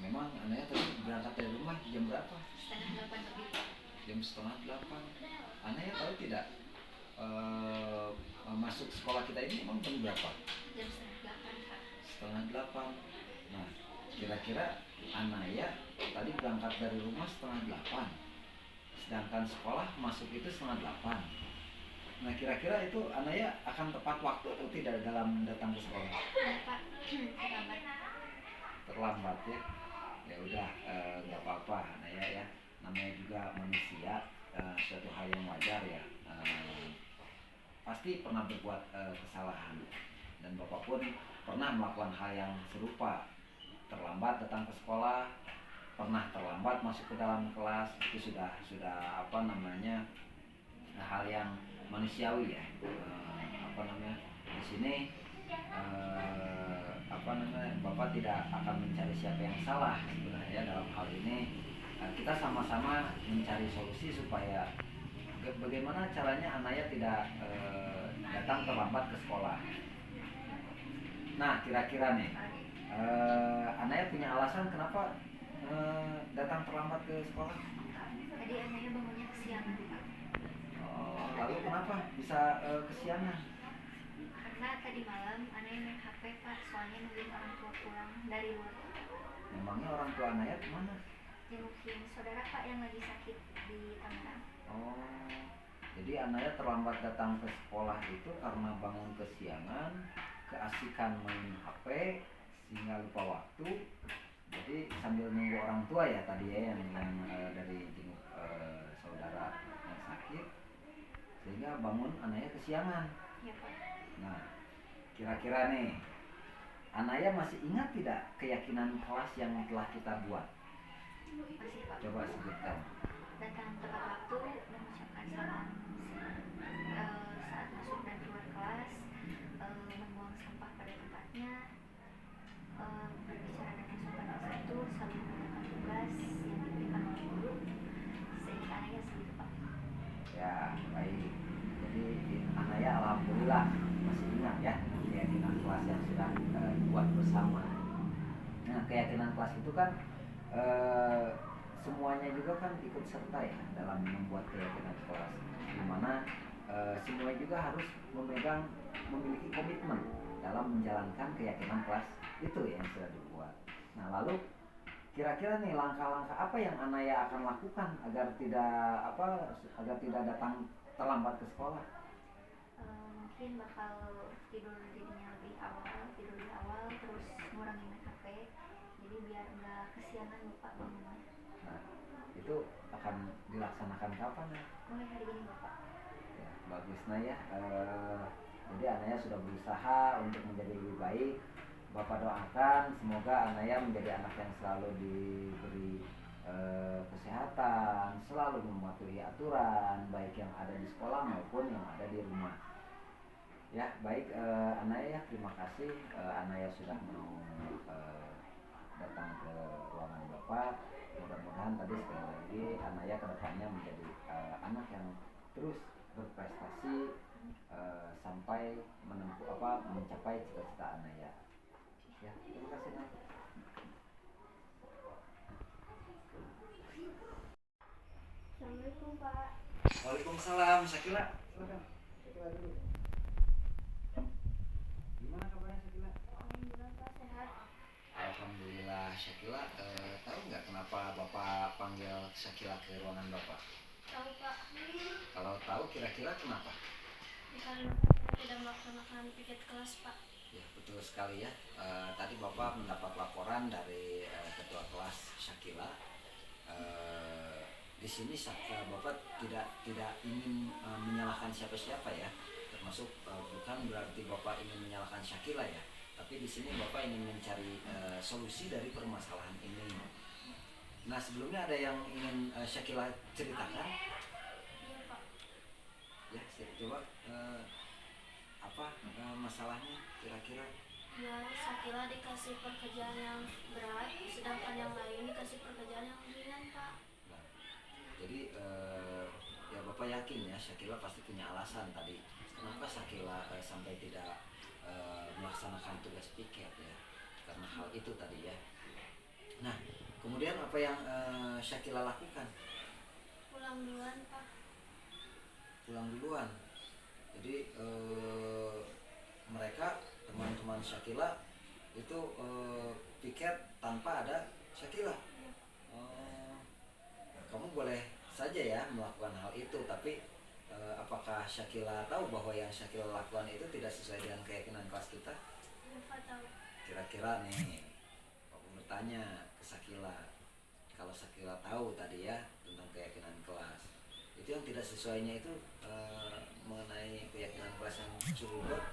Memang anaknya tadi berangkat dari rumah jam berapa? Setengah 8 lebih Pak. Jam setengah 8. Anaknya tahu tidak eh, masuk sekolah kita ini memang jam berapa? Jam setengah 8 Pak. Setengah 8. Nah, kira-kira Anaya tadi berangkat dari rumah setengah 8, sedangkan sekolah masuk itu setengah 8. Nah, kira-kira itu Anaya akan tepat waktu atau tidak dalam datang ke sekolah? Ya Pak, terlambat. Terlambat ya. Ya udah, nggak apa-apa Anaya ya. Namanya juga manusia, suatu hal yang wajar ya. Pasti pernah berbuat kesalahan, dan Bapak pun pernah melakukan hal yang serupa, terlambat datang ke sekolah, pernah terlambat masuk ke dalam kelas. Itu sudah apa namanya, hal yang manusiawi ya. Di sini apa namanya, Bapak tidak akan mencari siapa yang salah sebenarnya dalam hal ini. Kita sama-sama mencari solusi supaya bagaimana caranya Anaya tidak datang terlambat ke sekolah. Nah, kira-kira nih, Anaya punya alasan kenapa datang terlambat ke sekolah? Tadi anaknya bangunnya kesiangan Pak. Lalu kenapa bisa kesiangan? Karena tadi malam anaknya main HP Pak, soalnya nungguin orang tua pulang dari luar. Memangnya orang tua Anaya kemana? Jengukin saudara Pak yang lagi sakit di Tangerang. Oh, jadi Anaya terlambat datang ke sekolah itu karena bangun kesiangan, keasikan main HP, sehingga lupa waktu. Jadi sambil nunggu orang tua ya tadi ya, yang dari jenguk saudara yang sakit, sehingga bangun Anaya kesiangan. Ya Pak. Nah, kira-kira nih, Anaya masih ingat tidak keyakinan kelas yang telah kita buat? Masih Pak. Coba sebutkan. Datang tepat waktu, mengucapkan salam saat masuk dan keluar kelas, membuang sampah pada tempatnya, berbicara dengan sopan santun, selalu melakukan tugas yang diberikan oleh guru. Sehingga anaknya segitu Pak. Ya, baik. Jadi Anaya alhamdulillah masih ingat ya keyakinan kelas yang sudah dibuat bersama. Nah, keyakinan kelas itu kan eh, semuanya juga kan ikut serta ya dalam membuat keyakinan kelas, dimana semua juga harus memiliki komitmen dalam menjalankan keyakinan kelas itu yang sudah dibuat. Nah, lalu kira-kira nih langkah-langkah apa yang Anaya akan lakukan agar tidak datang terlambat ke sekolah? Mungkin bakal tidur jadinya lebih awal, tidur di awal, terus ngurangin main HP, jadi biar nggak kesiangan lupa bangunnya. Nah, itu akan dilaksanakan kapan ya? Mulai hari ini Bapak. Ya, bagus Naya. Jadi Anaya sudah berusaha untuk menjadi lebih baik. Bapak doakan semoga Anaya menjadi anak yang selalu diberi kesehatan, selalu mematuhi aturan baik yang ada di sekolah maupun yang ada di rumah. Ya, baik Anaya, terima kasih Anaya sudah mau datang ke ruangan Bapak. Mudah-mudahan tadi sekali lagi Anaya kedepannya menjadi anak yang terus berprestasi sampai mencapai cita-cita Anaya. Ya, terima kasih Naya. Assalamualaikum Pak. Waalaikumsalam, Syakila. Silakan. Syakila dulu. Gimana kabarnya Syakila? Alhamdulillah Pak, sehat. Alhamdulillah. Syakila, tahu nggak kenapa Bapak panggil Syakila ke ruangan Bapak? Tahu Pak. Kalau tahu kira-kira kenapa? Karena tidak melaksanakan piket kelas Pak. Ya, betul sekali ya. Tadi Bapak mendapat laporan dari ketua kelas Syakila. Di sini Bapak tidak ingin menyalahkan siapa-siapa ya, termasuk bukan berarti Bapak ingin menyalahkan Syakila ya, tapi di sini Bapak ingin mencari solusi dari permasalahan ini. Nah, sebelumnya ada yang ingin Syakila ceritakan? Iya Pak. Ya, coba apa masalahnya kira-kira? Ya, Sakila dikasih pekerjaan yang berat, sedangkan yang lain dikasih pekerjaan yang ringan Pak. Nah, jadi ya Bapak yakin ya Syakila pasti punya alasan tadi kenapa Syakila sampai tidak melaksanakan tugas piket ya, karena hal itu tadi ya. Nah, kemudian apa yang Syakila lakukan? Pulang duluan Pak. Pulang duluan. Jadi mereka teman-teman Syakila itu piket tanpa ada Syakila. Kamu boleh saja ya melakukan hal itu, tapi apakah Syakila tahu bahwa yang Syakila lakukan itu tidak sesuai dengan keyakinan kelas kita? Bapak tahu. Kira-kira nih, aku bertanya ke Syakila, kalau Syakila tahu tadi ya tentang keyakinan kelas, itu yang tidak sesuainya itu mengenai keyakinan kelas yang curut,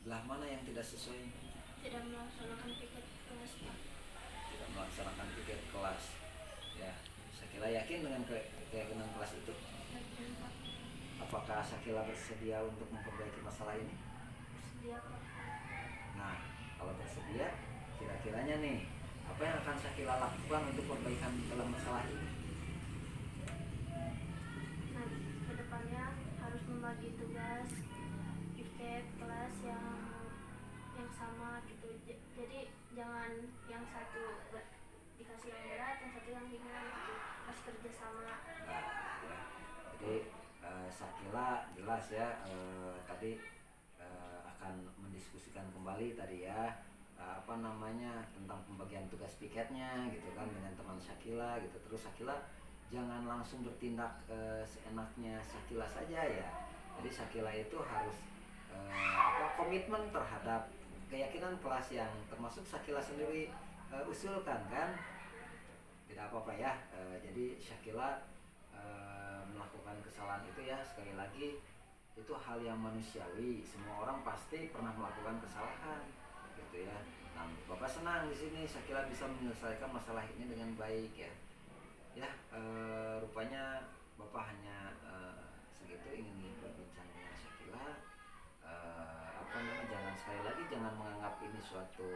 belah mana yang tidak sesuai? Tidak melaksanakan piket kelas Pak. Tidak melaksanakan piket kelas. Ya, Syakila yakin dengan keyakinan kelas itu? Yakin Pak. Apakah Syakila bersedia untuk memperbaiki masalah ini? Bersedia Pak. Nah, kalau bersedia, kira-kiranya nih, apa yang akan Syakila lakukan untuk perbaikan dalam masalah ini? Nah, kedepannya harus membagi tugas piket kelas yang sama gitu. Jadi jangan yang satu dikasih yang berat, yang satu yang ringan gitu. Harus kerja sama. Nah, ya. Jadi Syakila jelas ya tadi akan mendiskusikan kembali tadi ya apa namanya tentang pembagian tugas piketnya gitu kan dengan teman Syakila gitu. Terus Syakila jangan langsung bertindak seenaknya Syakila saja ya. Jadi Syakila itu harus komitmen terhadap keyakinan kelas yang termasuk Syakila sendiri usulkan kan. Tidak apa-apa ya. Jadi Syakila melakukan kesalahan itu ya, sekali lagi itu hal yang manusiawi, semua orang pasti pernah melakukan kesalahan gitu ya. Nah, Bapak senang di sini Syakila bisa menyelesaikan masalah ini dengan baik ya. Ya, rupanya Bapak hanya segitu ingin berbincang dengan Syakila. Apa namanya, jangan sekali lagi jangan menganggap ini suatu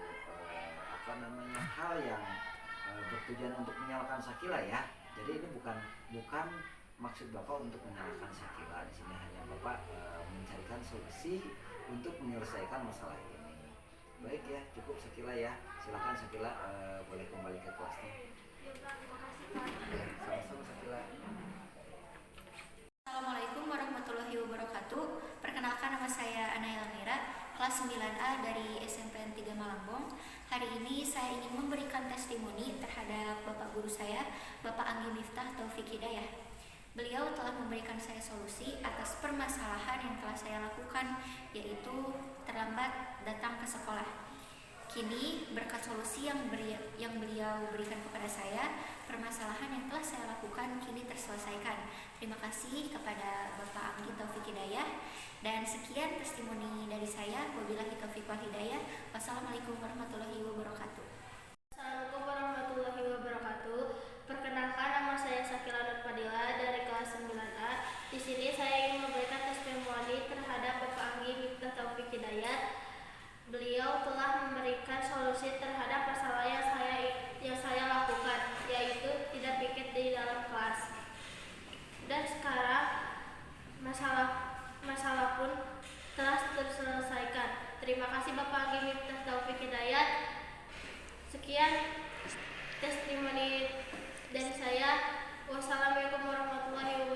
apa namanya hal yang bertujuan untuk menyalahkan Syakila ya. Jadi ini bukan maksud Bapak untuk menyalahkan Syakila. Di sini hanya Bapak mencarikan solusi untuk menyelesaikan masalah ini. Baik ya, cukup Syakila ya. Silakan Syakila boleh kembali ke kelasnya. Ya Pak, terima kasih Pak. Ya, sama-sama Syakila. Assalamualaikum warahmatullahi wabarakatuh. Perkenalkan, nama saya Anaya Elmira, kelas 9A dari SMPN 3 Malangbong. Hari ini saya ingin memberikan testimoni terhadap Bapak guru saya, Bapak Anggi Miftah Taufik Hidayah. Beliau telah memberikan saya solusi atas permasalahan yang telah saya lakukan, yaitu terlambat datang ke sekolah. Kini berkat solusi yang beliau berikan kepada saya, permasalahan yang telah saya lakukan kini terselesaikan. Terima kasih kepada Bapak Anggi Taufik Hidayah. Dan sekian testimoni dari saya. Wabillahi taufiq wal hidayah. Wassalamualaikum warahmatullahi wabarakatuh. Assalamualaikum warahmatullahi wabarakatuh. Perkenalkan, nama saya Syakila Nur Fadila dari kelas 9A. Di sini saya ingin memberikan testimoni terhadap Bapak Anggi Miftah Taufik Hidayat. Beliau telah memberikan solusi terhadap masalah yang saya lakukan, yaitu tidak piket di dalam kelas. Dan sekarang masalah pun telah terselesaikan. Terima kasih Bapak Anggi Miftah Taufik Hidayat. Sekian testimoni dari saya. Wassalamualaikum warahmatullahi wabarakatuh.